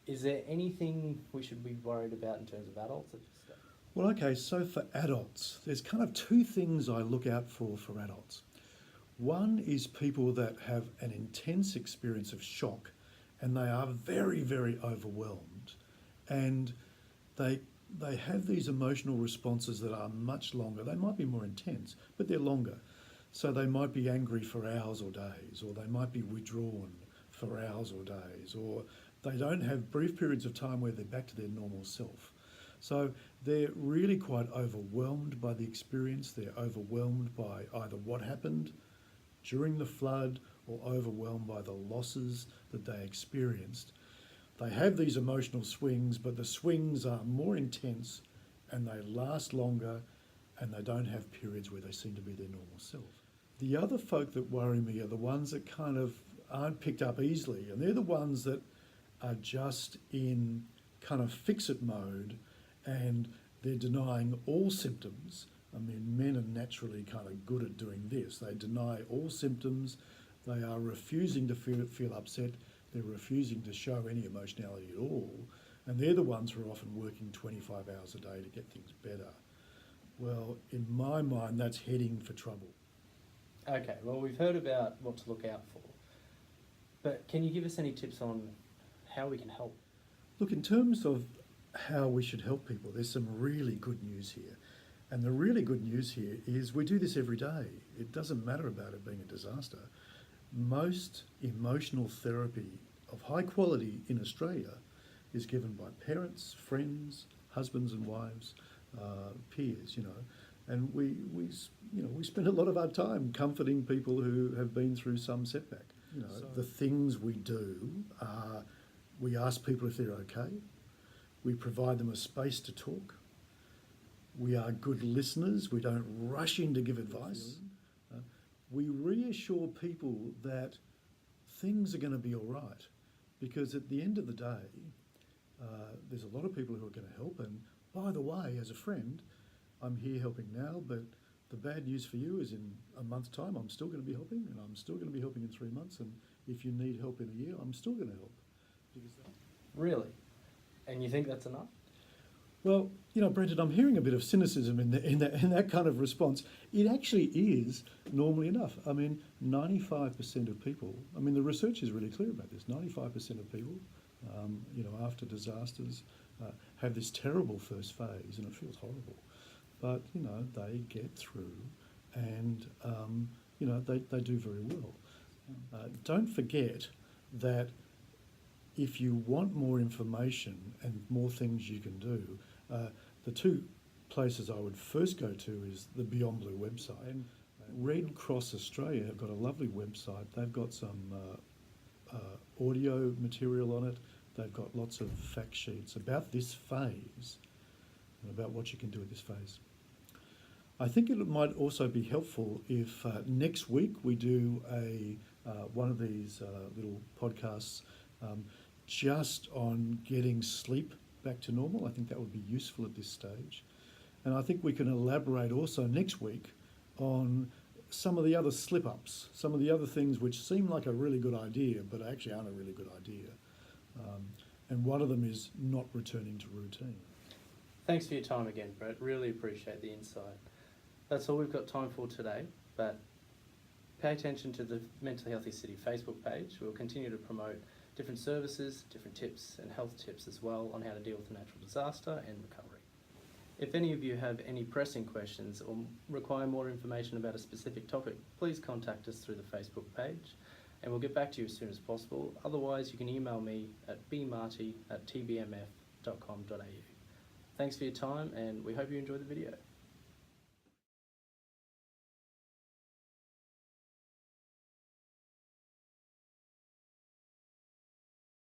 Is there anything we should be worried about in terms of adults at this stage? Well, okay, so for adults, there's kind of two things I look out for adults. One is people that have an intense experience of shock and they are very, very overwhelmed, and they have these emotional responses that are much longer. They might be more intense, but they're longer. So they might be angry for hours or days, or they might be withdrawn for hours or days, or they don't have brief periods of time where they're back to their normal self. So they're really quite overwhelmed by the experience. They're overwhelmed by either what happened during the flood or overwhelmed by the losses that they experienced. They have these emotional swings, but the swings are more intense and they last longer, and they don't have periods where they seem to be their normal self. The other folk that worry me are the ones that kind of aren't picked up easily, and they're the ones that are just in kind of fix-it mode and they're denying all symptoms. I mean, men are naturally kind of good at doing this. They deny all symptoms. They are refusing to feel upset. They're refusing to show any emotionality at all. And they're the ones who are often working 25 hours a day to get things better. Well, in my mind, that's heading for trouble. Okay, well, we've heard about what to look out for, but can you give us any tips on how we can help? Look, in terms of how we should help people, there's some really good news here. And the really good news here is we do this every day. It doesn't matter about it being a disaster. Most emotional therapy of high quality in Australia is given by parents, friends, husbands and wives, peers, and we spend a lot of our time comforting people who have been through some setback. The things we do are, we ask people if they're okay, we provide them a space to talk, we are good listeners, we don't rush in to give advice, we reassure people that things are going to be all right, because at the end of the day, there's a lot of people who are going to help, and by the way, as a friend, I'm here helping now, but the bad news for you is in a month's time, I'm still going to be helping, and I'm still going to be helping in 3 months, and if you need help in a year, I'm still going to help. Really? And you think that's enough? Well, Brendan, I'm hearing a bit of cynicism in that kind of response. It actually is normally enough. I mean, 95% of people, the research is really clear about this, 95% of people, after disasters, have this terrible first phase, and it feels horrible. But, they get through and, they do very well. Don't forget that if you want more information and more things you can do, the two places I would first go to is the Beyond Blue website. Red Cross Australia have got a lovely website. They've got some audio material on it. They've got lots of fact sheets about this phase and about what you can do at this phase. I think it might also be helpful if next week we do one of these little podcasts just on getting sleep back to normal. I think that would be useful at this stage. And I think we can elaborate also next week on some of the other slip-ups, some of the other things which seem like a really good idea, but actually aren't a really good idea. And one of them is not returning to routine. Thanks for your time again, Brett. Really appreciate the insight. That's all we've got time for today, but pay attention to the Mentally Healthy City Facebook page. We'll continue to promote different services, different tips and health tips as well on how to deal with a natural disaster and recovery. If any of you have any pressing questions or require more information about a specific topic, please contact us through the Facebook page and we'll get back to you as soon as possible. Otherwise, you can email me at bmarty@tbmf.com.au. Thanks for your time and we hope you enjoy the video.